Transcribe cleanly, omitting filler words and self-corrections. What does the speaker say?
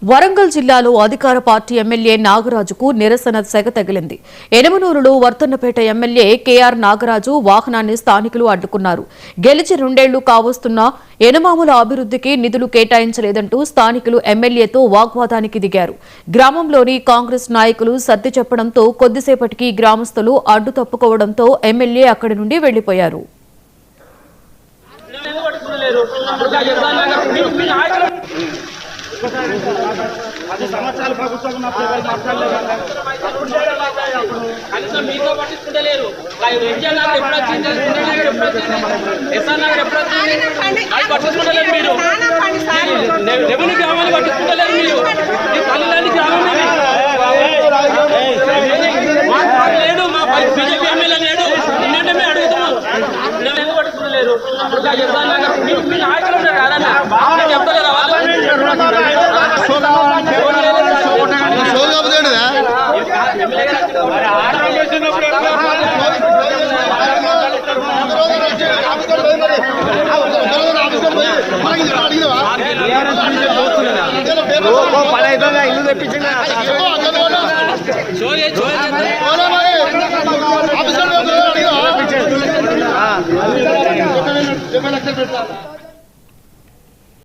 వరంగల్ జిల్లాలో అధికార party MLA నాగరాజుకు నిరసన సెగ తగిలింది. ఎనమనూరులో వర్తన్నపేట ఎమ్మెల్యే కేఆర్ నాగరాజు వాహనాన్ని స్థానికులు అడ్డుకున్నారు. గెలిచి 2 ఏళ్లు కావస్తున్నా ఎనమాముల అభివృద్ధికి నిధులు కేటాయించలేదంటూ స్థానికులు ఎమ్మెల్యేతో వాగ్వాదానికి దిగారు. గ్రామంలోని కాంగ్రెస్ నాయకులు సర్ది చెప్పడంతో కొద్దిసేపటికి గ్రామస్తులు అడ్డు తప్పుకోవడంతో ఎమ్మెల్యే అక్కడి నుండి వెళ్లిపోయారు. అది సంవత్సరాలు ప్రభుత్వం కనీసం మీతో పట్టించుకుంటలేరు. పట్టించుకుంటలేరు మీరు రెవెన్యూ గ్రామాన్ని పట్టించుకుంటలేరు మీరు తల్లిదండ్రులు గ్రామం లేడు మా బీజేపీ ఎమ్మెల్యే లేడు నిన్నంటే మేము అడుగుతున్నాం పట్టించుకుంటలేరు. మీ నాయకులు చెప్తలేరా ఇల్లు తెప్పించండి లక్షలు పెట్టాలి.